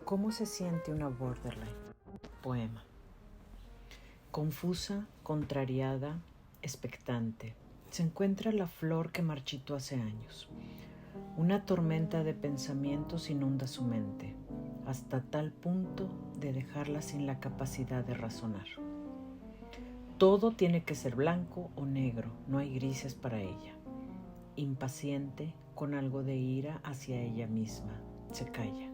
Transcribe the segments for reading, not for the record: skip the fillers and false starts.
¿Cómo se siente una borderline? Poema. Confusa, contrariada, expectante, se encuentra la flor que marchitó hace años. Una tormenta de pensamientos inunda su mente, hasta tal punto de dejarla sin la capacidad de razonar. Todo tiene que ser blanco o negro, no hay grises para ella. Impaciente, con algo de ira hacia ella misma, se calla.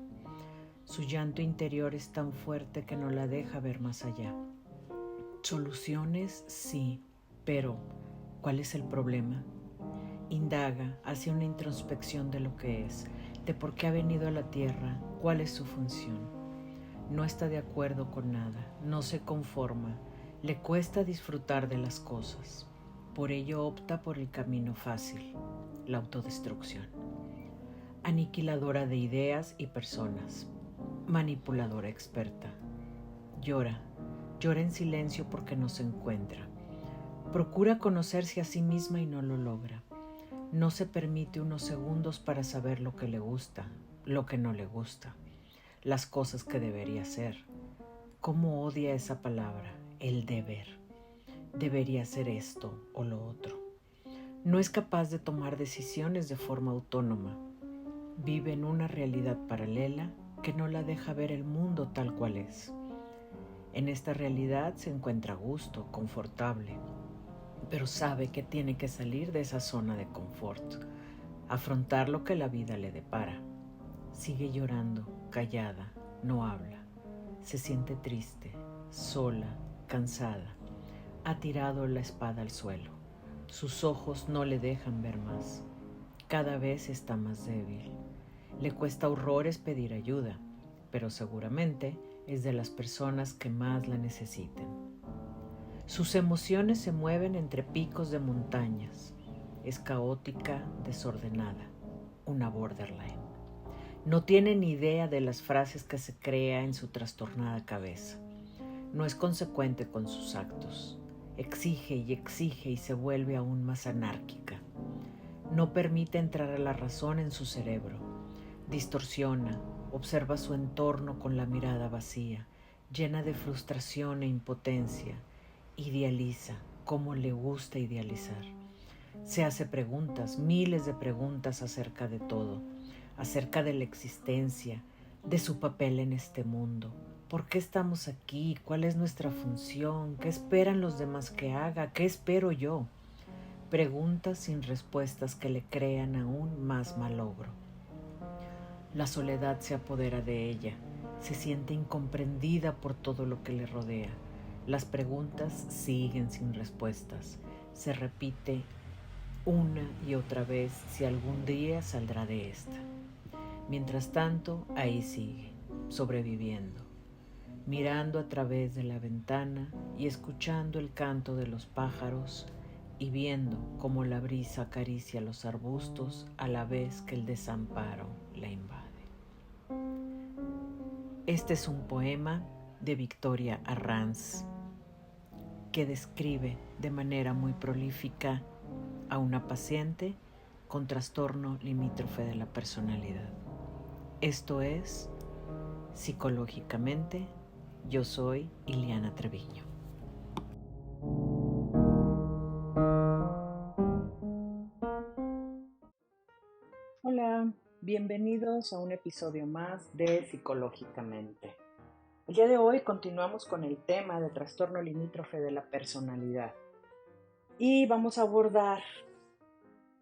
Su llanto interior es tan fuerte que no la deja ver más allá. Soluciones, sí, pero ¿cuál es el problema? Indaga, hace una introspección de lo que es, de por qué ha venido a la tierra, cuál es su función. No está de acuerdo con nada, no se conforma, le cuesta disfrutar de las cosas. Por ello opta por el camino fácil, la autodestrucción. Aniquiladora de ideas y personas, manipuladora experta. Llora en silencio porque no se encuentra. Procura conocerse a sí misma y no lo logra. No se permite unos segundos para saber lo que le gusta, lo que no le gusta, las cosas que debería hacer. ¿Cómo odia esa palabra, el deber? Debería hacer esto o lo otro. No es capaz de tomar decisiones de forma autónoma. Vive en una realidad paralela que no la deja ver el mundo tal cual es. En esta realidad se encuentra a gusto, confortable, pero sabe que tiene que salir de esa zona de confort, afrontar lo que la vida le depara. Sigue llorando, callada, no habla. Se siente triste, sola, cansada. Ha tirado la espada al suelo. Sus ojos no le dejan ver más. Cada vez está más débil. Le cuesta horrores pedir ayuda, pero seguramente es de las personas que más la necesiten. Sus emociones se mueven entre picos de montañas. Es caótica, desordenada, una borderline. No tiene ni idea de las frases que se crea en su trastornada cabeza. No es consecuente con sus actos. Exige y se vuelve aún más anárquica. No permite entrar a la razón en su cerebro. Distorsiona, observa su entorno con la mirada vacía, llena de frustración e impotencia. Idealiza, como le gusta idealizar. Se hace preguntas, miles de preguntas acerca de todo, acerca de la existencia, de su papel en este mundo. ¿Por qué estamos aquí? ¿Cuál es nuestra función? ¿Qué esperan los demás que haga? ¿Qué espero yo? Preguntas sin respuestas que le crean aún más malogro. La soledad se apodera de ella, se siente incomprendida por todo lo que le rodea. Las preguntas siguen sin respuestas. Se repite una y otra vez si algún día saldrá de esta. Mientras tanto, ahí sigue, sobreviviendo, mirando a través de la ventana y escuchando el canto de los pájaros y viendo cómo la brisa acaricia los arbustos a la vez que el desamparo la invade. Este es un poema de Victoria Arranz que describe de manera muy prolífica a una paciente con trastorno limítrofe de la personalidad. Esto es Psicológicamente. Yo soy Ileana Treviño. Hola, bienvenidos a un episodio más de Psicológicamente. El día de hoy continuamos con el tema del trastorno limítrofe de la personalidad y vamos a abordar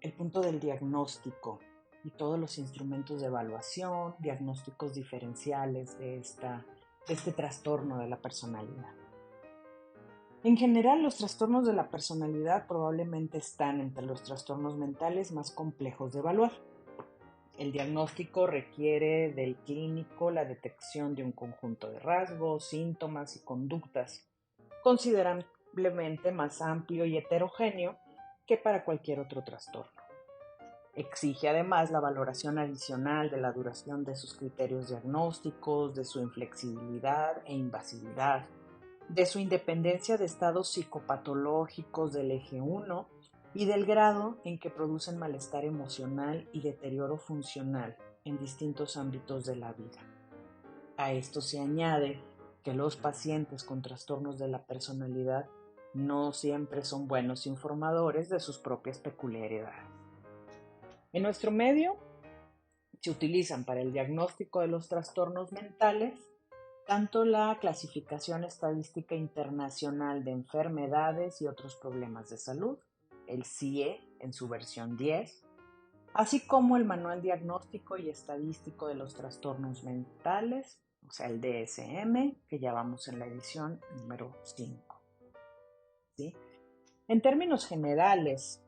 el punto del diagnóstico y todos los instrumentos de evaluación, diagnósticos diferenciales de este trastorno de la personalidad. En general, los trastornos de la personalidad probablemente están entre los trastornos mentales más complejos de evaluar. El diagnóstico requiere del clínico la detección de un conjunto de rasgos, síntomas y conductas considerablemente más amplio y heterogéneo que para cualquier otro trastorno. Exige además la valoración adicional de la duración de sus criterios diagnósticos, de su inflexibilidad e invasividad, de su independencia de estados psicopatológicos del eje 1 y del grado en que producen malestar emocional y deterioro funcional en distintos ámbitos de la vida. A esto se añade que los pacientes con trastornos de la personalidad no siempre son buenos informadores de sus propias peculiaridades. En nuestro medio se utilizan para el diagnóstico de los trastornos mentales tanto la Clasificación Estadística Internacional de Enfermedades y otros problemas de salud, el CIE en su versión 10, así como el Manual Diagnóstico y Estadístico de los Trastornos Mentales, o sea, el DSM, que ya vamos en la edición número 5. ¿Sí? En términos generales,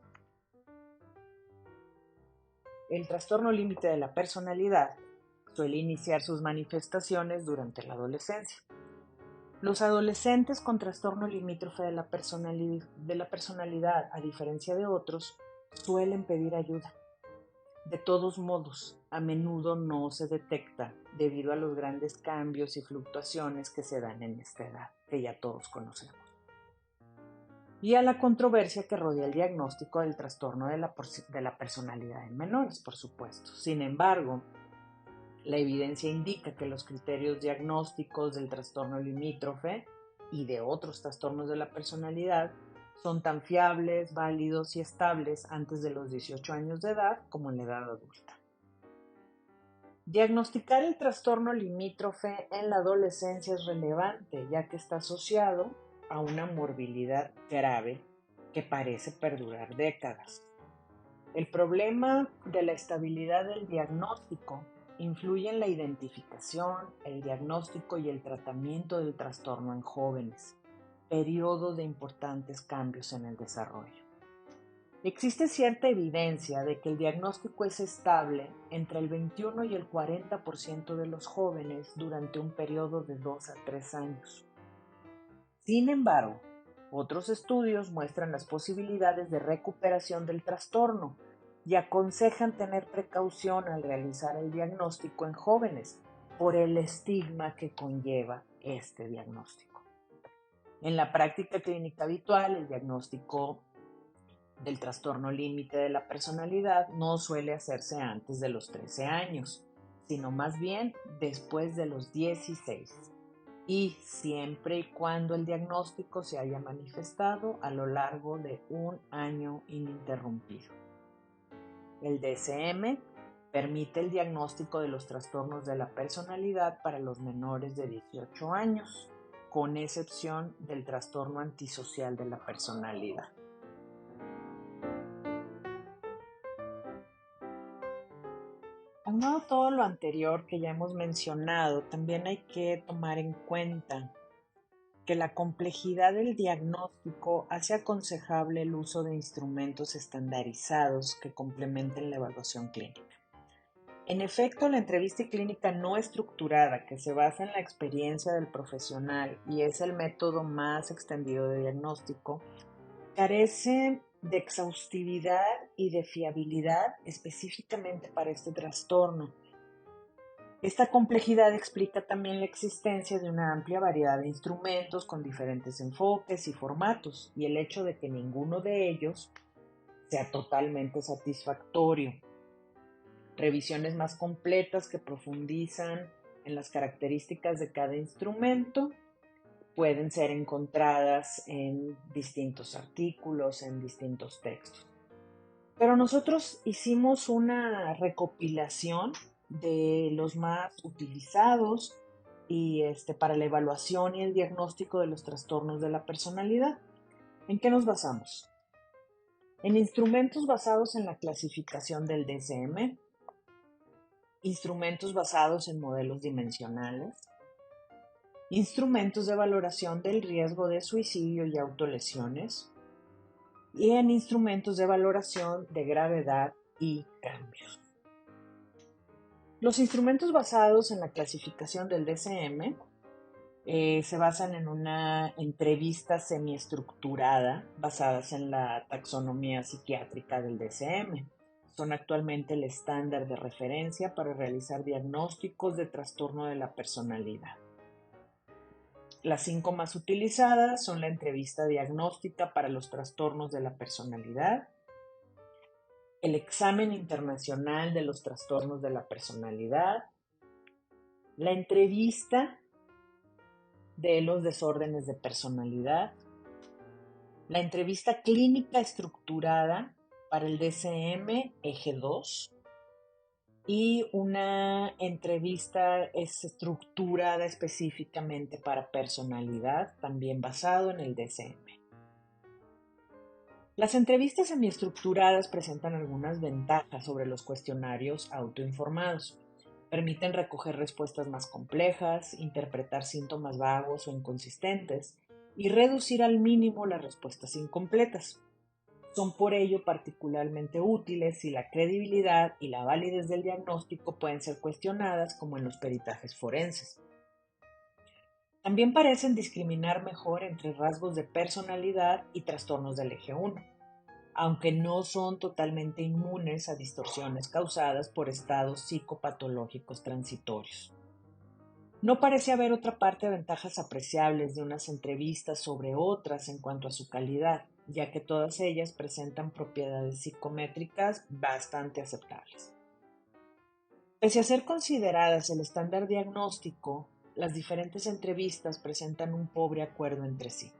el trastorno límite de la personalidad suele iniciar sus manifestaciones durante la adolescencia. Los adolescentes con trastorno limítrofe de la personalidad, a diferencia de otros, suelen pedir ayuda. De todos modos, a menudo no se detecta debido a los grandes cambios y fluctuaciones que se dan en esta edad, que ya todos conocemos. Y a la controversia que rodea el diagnóstico del trastorno de la personalidad en menores, por supuesto. Sin embargo, la evidencia indica que los criterios diagnósticos del trastorno limítrofe y de otros trastornos de la personalidad son tan fiables, válidos y estables antes de los 18 años de edad como en la edad adulta. Diagnosticar el trastorno limítrofe en la adolescencia es relevante, ya que está asociado a una morbilidad grave que parece perdurar décadas. El problema de la estabilidad del diagnóstico influye en la identificación, el diagnóstico y el tratamiento del trastorno en jóvenes, periodo de importantes cambios en el desarrollo. Existe cierta evidencia de que el diagnóstico es estable entre el 21 y el 40% de los jóvenes durante un periodo de 2 a 3 años. Sin embargo, otros estudios muestran las posibilidades de recuperación del trastorno y aconsejan tener precaución al realizar el diagnóstico en jóvenes por el estigma que conlleva este diagnóstico. En la práctica clínica habitual, el diagnóstico del trastorno límite de la personalidad no suele hacerse antes de los 13 años, sino más bien después de los 16, y siempre y cuando el diagnóstico se haya manifestado a lo largo de un año ininterrumpido. El DSM permite el diagnóstico de los trastornos de la personalidad para los menores de 18 años, con excepción del trastorno antisocial de la personalidad. Aunado a todo lo anterior que ya hemos mencionado, también hay que tomar en cuenta que la complejidad del diagnóstico hace aconsejable el uso de instrumentos estandarizados que complementen la evaluación clínica. En efecto, la entrevista clínica no estructurada, que se basa en la experiencia del profesional y es el método más extendido de diagnóstico, carece de exhaustividad y de fiabilidad específicamente para este trastorno. Esta complejidad explica también la existencia de una amplia variedad de instrumentos con diferentes enfoques y formatos y el hecho de que ninguno de ellos sea totalmente satisfactorio. Revisiones más completas que profundizan en las características de cada instrumento pueden ser encontradas en distintos artículos, en distintos textos. Pero nosotros hicimos una recopilación de los más utilizados y para la evaluación y el diagnóstico de los trastornos de la personalidad. ¿En qué nos basamos? En instrumentos basados en la clasificación del DSM, instrumentos basados en modelos dimensionales, instrumentos de valoración del riesgo de suicidio y autolesiones, y en instrumentos de valoración de gravedad y cambios. Los instrumentos basados en la clasificación del DSM se basan en una entrevista semiestructurada basadas en la taxonomía psiquiátrica del DSM. Son actualmente el estándar de referencia para realizar diagnósticos de trastorno de la personalidad. Las 5 más utilizadas son la entrevista diagnóstica para los trastornos de la personalidad, el examen internacional de los trastornos de la personalidad, La entrevista de los desórdenes de personalidad, la entrevista clínica estructurada para el DSM eje 2 y una entrevista estructurada específicamente para personalidad, también basado en el DSM. Las entrevistas semiestructuradas presentan algunas ventajas sobre los cuestionarios autoinformados. Permiten recoger respuestas más complejas, interpretar síntomas vagos o inconsistentes y reducir al mínimo las respuestas incompletas. Son por ello particularmente útiles si la credibilidad y la validez del diagnóstico pueden ser cuestionadas como en los peritajes forenses. También parecen discriminar mejor entre rasgos de personalidad y trastornos del eje 1, aunque no son totalmente inmunes a distorsiones causadas por estados psicopatológicos transitorios. No parece haber otra parte de ventajas apreciables de unas entrevistas sobre otras en cuanto a su calidad, ya que todas ellas presentan propiedades psicométricas bastante aceptables. Pese a ser consideradas el estándar diagnóstico, las diferentes entrevistas presentan un pobre acuerdo entre sí.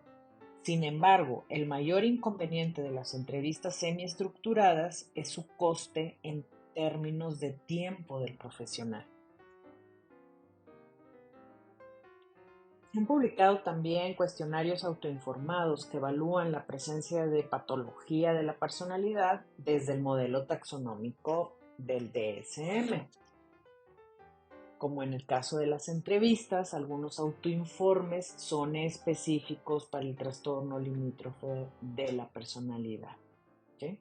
Sin embargo, el mayor inconveniente de las entrevistas semiestructuradas es su coste en términos de tiempo del profesional. Se han publicado también cuestionarios autoinformados que evalúan la presencia de patología de la personalidad desde el modelo taxonómico del DSM. Como en el caso de las entrevistas, algunos autoinformes son específicos para el trastorno limítrofe de la personalidad. ¿Sí?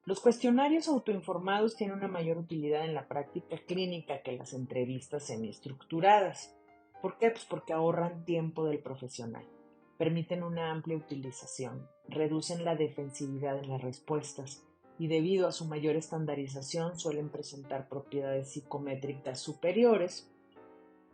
Los cuestionarios autoinformados tienen una mayor utilidad en la práctica clínica que las entrevistas semiestructuradas. ¿Por qué? Pues porque ahorran tiempo del profesional, permiten una amplia utilización, reducen la defensividad en las respuestas y debido a su mayor estandarización suelen presentar propiedades psicométricas superiores.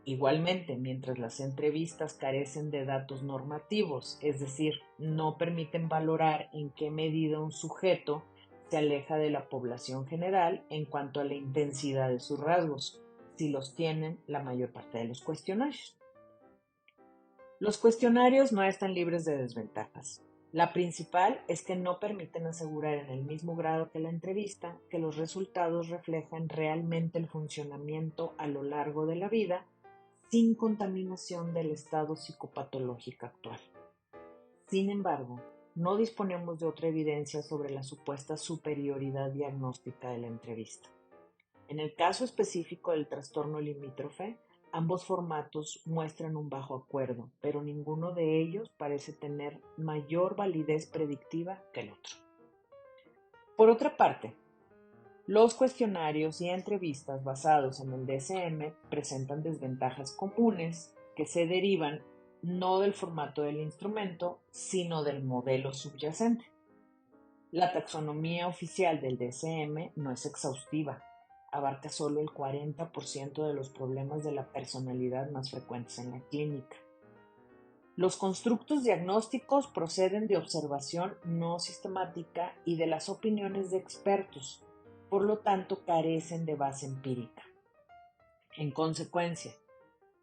Igualmente, mientras las entrevistas carecen de datos normativos, es decir, no permiten valorar en qué medida un sujeto se aleja de la población general en cuanto a la intensidad de sus rasgos, si los tienen la mayor parte de los cuestionarios. Los cuestionarios no están libres de desventajas. La principal es que no permiten asegurar en el mismo grado que la entrevista que los resultados reflejan realmente el funcionamiento a lo largo de la vida sin contaminación del estado psicopatológico actual. Sin embargo, no disponemos de otra evidencia sobre la supuesta superioridad diagnóstica de la entrevista. En el caso específico del trastorno limítrofe, ambos formatos muestran un bajo acuerdo, pero ninguno de ellos parece tener mayor validez predictiva que el otro. Por otra parte, los cuestionarios y entrevistas basados en el DSM presentan desventajas comunes que se derivan no del formato del instrumento, sino del modelo subyacente. La taxonomía oficial del DSM no es exhaustiva, abarca solo el 40% de los problemas de la personalidad más frecuentes en la clínica. Los constructos diagnósticos proceden de observación no sistemática y de las opiniones de expertos, por lo tanto carecen de base empírica. En consecuencia,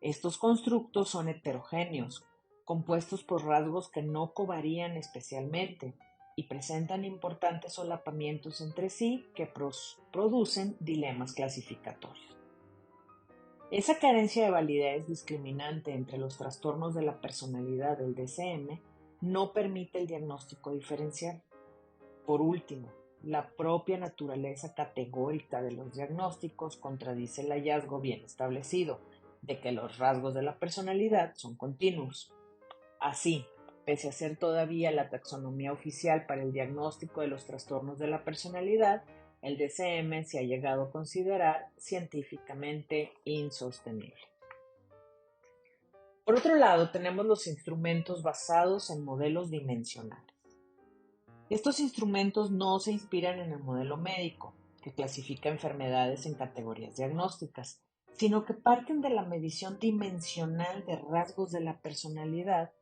estos constructos son heterogéneos, compuestos por rasgos que no covarían especialmente y presentan importantes solapamientos entre sí que producen dilemas clasificatorios. Esa carencia de validez discriminante entre los trastornos de la personalidad del DSM no permite el diagnóstico diferencial. Por último, la propia naturaleza categórica de los diagnósticos contradice el hallazgo bien establecido de que los rasgos de la personalidad son continuos. Así, pese a ser todavía la taxonomía oficial para el diagnóstico de los trastornos de la personalidad, el DSM se ha llegado a considerar científicamente insostenible. Por otro lado, tenemos los instrumentos basados en modelos dimensionales. Estos instrumentos no se inspiran en el modelo médico, que clasifica enfermedades en categorías diagnósticas, sino que parten de la medición dimensional de rasgos de la personalidad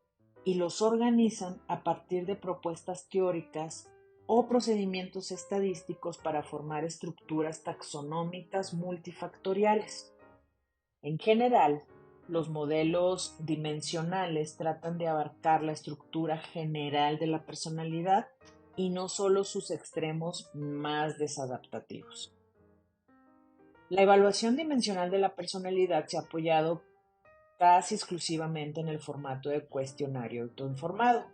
y los organizan a partir de propuestas teóricas o procedimientos estadísticos para formar estructuras taxonómicas multifactoriales. En general, los modelos dimensionales tratan de abarcar la estructura general de la personalidad y no solo sus extremos más desadaptativos. La evaluación dimensional de la personalidad se ha apoyado casi exclusivamente en el formato de cuestionario autoinformado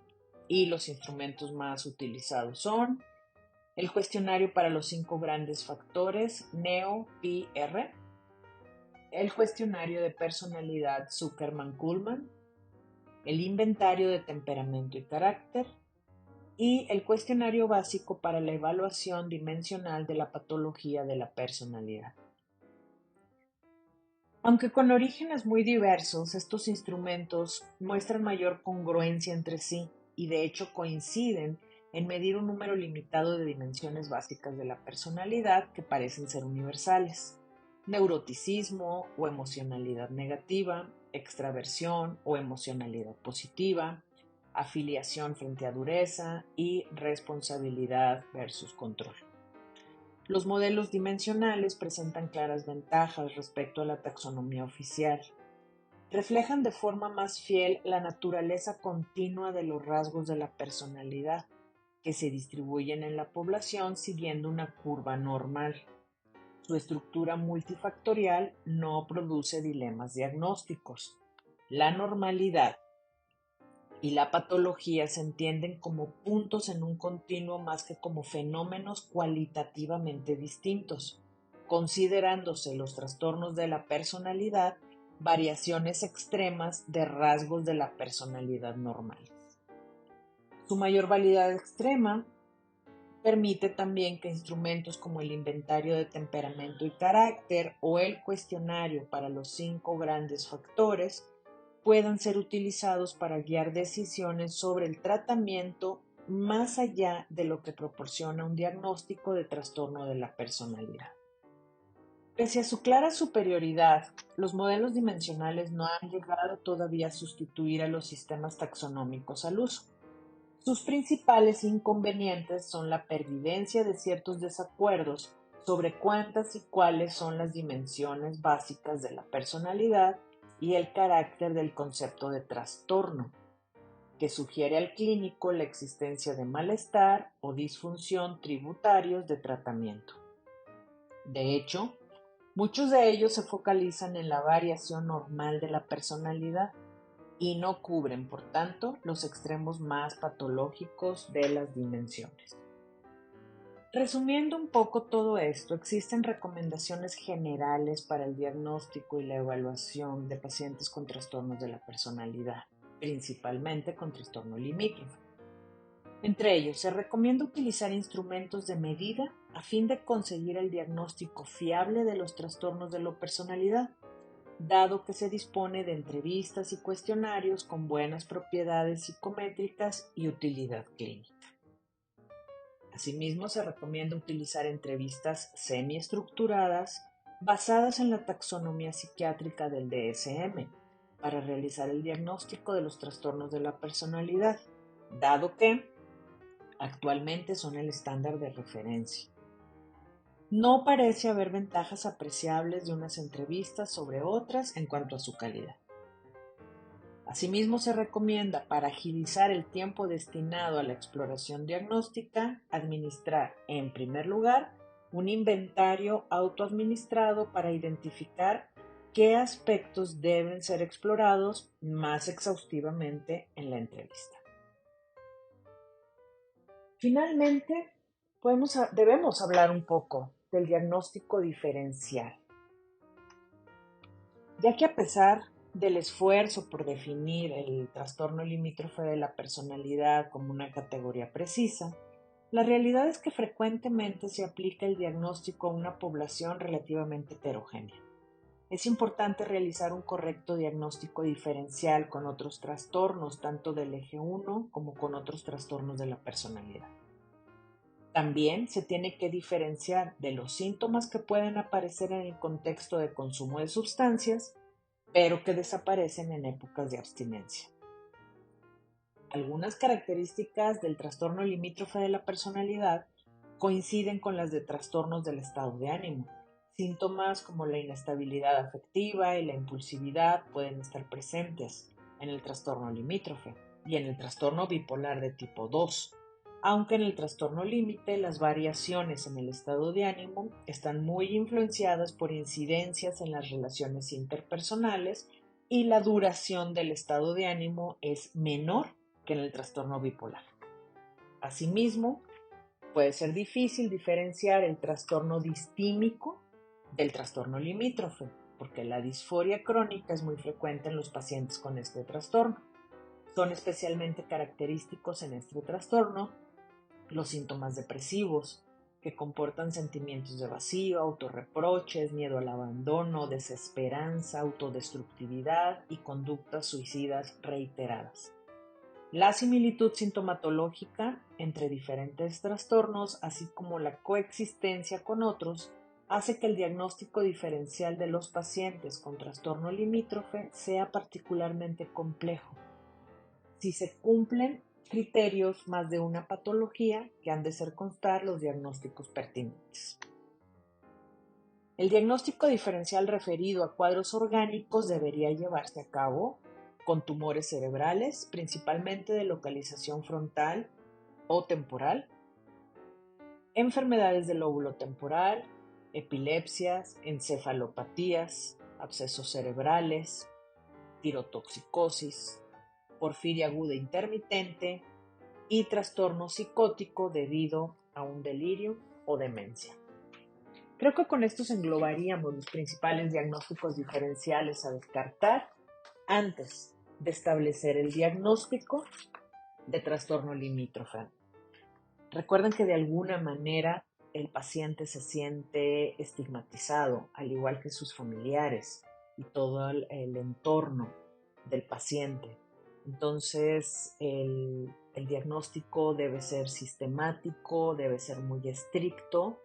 y los instrumentos más utilizados son el cuestionario para los 5 grandes factores NEO-PR, el cuestionario de personalidad Zuckerman-Kuhlmann, el inventario de temperamento y carácter y el cuestionario básico para la evaluación dimensional de la patología de la personalidad. Aunque con orígenes muy diversos, estos instrumentos muestran mayor congruencia entre sí y de hecho coinciden en medir un número limitado de dimensiones básicas de la personalidad que parecen ser universales: neuroticismo o emocionalidad negativa, extraversión o emocionalidad positiva, afiliación frente a dureza y responsabilidad versus control. Los modelos dimensionales presentan claras ventajas respecto a la taxonomía oficial. Reflejan de forma más fiel la naturaleza continua de los rasgos de la personalidad, que se distribuyen en la población siguiendo una curva normal. Su estructura multifactorial no produce dilemas diagnósticos. La normalidad y la patología se entienden como puntos en un continuo más que como fenómenos cualitativamente distintos, considerándose los trastornos de la personalidad variaciones extremas de rasgos de la personalidad normal. Su mayor validad extrema permite también que instrumentos como el inventario de temperamento y carácter o el cuestionario para los 5 grandes factores puedan ser utilizados para guiar decisiones sobre el tratamiento más allá de lo que proporciona un diagnóstico de trastorno de la personalidad. Pese a su clara superioridad, los modelos dimensionales no han llegado todavía a sustituir a los sistemas taxonómicos al uso. Sus principales inconvenientes son la pervivencia de ciertos desacuerdos sobre cuántas y cuáles son las dimensiones básicas de la personalidad y el carácter del concepto de trastorno, que sugiere al clínico la existencia de malestar o disfunción tributarios de tratamiento. De hecho, muchos de ellos se focalizan en la variación normal de la personalidad y no cubren, por tanto, los extremos más patológicos de las dimensiones. Resumiendo un poco todo esto, existen recomendaciones generales para el diagnóstico y la evaluación de pacientes con trastornos de la personalidad, principalmente con trastorno limítrofe. Entre ellos, se recomienda utilizar instrumentos de medida a fin de conseguir el diagnóstico fiable de los trastornos de la personalidad, dado que se dispone de entrevistas y cuestionarios con buenas propiedades psicométricas y utilidad clínica. Asimismo, se recomienda utilizar entrevistas semiestructuradas basadas en la taxonomía psiquiátrica del DSM para realizar el diagnóstico de los trastornos de la personalidad, dado que actualmente son el estándar de referencia. No parece haber ventajas apreciables de unas entrevistas sobre otras en cuanto a su calidad. Asimismo, se recomienda, para agilizar el tiempo destinado a la exploración diagnóstica, administrar, en primer lugar, un inventario autoadministrado para identificar qué aspectos deben ser explorados más exhaustivamente en la entrevista. Finalmente, debemos hablar un poco del diagnóstico diferencial, ya que a pesar del esfuerzo por definir el trastorno limítrofe de la personalidad como una categoría precisa, la realidad es que frecuentemente se aplica el diagnóstico a una población relativamente heterogénea. Es importante realizar un correcto diagnóstico diferencial con otros trastornos, tanto del eje 1 como con otros trastornos de la personalidad. También se tiene que diferenciar de los síntomas que pueden aparecer en el contexto de consumo de sustancias, pero que desaparecen en épocas de abstinencia. Algunas características del trastorno limítrofe de la personalidad coinciden con las de trastornos del estado de ánimo, Síntomas como la inestabilidad afectiva y la impulsividad pueden estar presentes en el trastorno limítrofe y en el trastorno bipolar de tipo 2, aunque en el trastorno límite las variaciones en el estado de ánimo están muy influenciadas por incidencias en las relaciones interpersonales y la duración del estado de ánimo es menor que en el trastorno bipolar. Asimismo, puede ser difícil diferenciar el trastorno distímico del trastorno limítrofe, porque la disforia crónica es muy frecuente en los pacientes con este trastorno. Son especialmente característicos en este trastorno los síntomas depresivos, que comportan sentimientos de vacío, autorreproches, miedo al abandono, desesperanza, autodestructividad y conductas suicidas reiteradas. La similitud sintomatológica entre diferentes trastornos, así como la coexistencia con otros, hace que el diagnóstico diferencial de los pacientes con trastorno limítrofe sea particularmente complejo. Si se cumplen criterios más de una patología que han de ser constar los diagnósticos pertinentes. El diagnóstico diferencial referido a cuadros orgánicos debería llevarse a cabo con tumores cerebrales, principalmente de localización frontal o temporal, enfermedades del lóbulo temporal, epilepsias, encefalopatías, abscesos cerebrales, tirotoxicosis, porfiria aguda intermitente y trastorno psicótico debido a un delirio o demencia. Creo que con estos englobaríamos los principales diagnósticos diferenciales a descartar antes de establecer el diagnóstico de trastorno limítrofe. Recuerden que de alguna manera el paciente se siente estigmatizado, al igual que sus familiares y todo el entorno del paciente. Entonces, el diagnóstico debe ser sistemático, debe ser muy estricto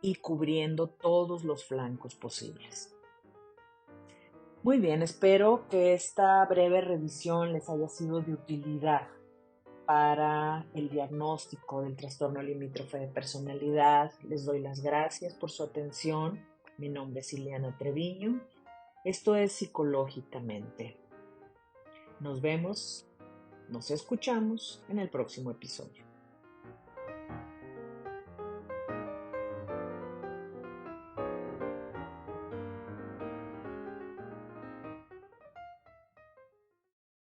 y cubriendo todos los flancos posibles. Muy bien, espero que esta breve revisión les haya sido de utilidad para el diagnóstico del trastorno limítrofe de personalidad. Les doy las gracias por su atención. Mi nombre es Ileana Treviño. Esto es Psicológicamente. Nos vemos, nos escuchamos en el próximo episodio.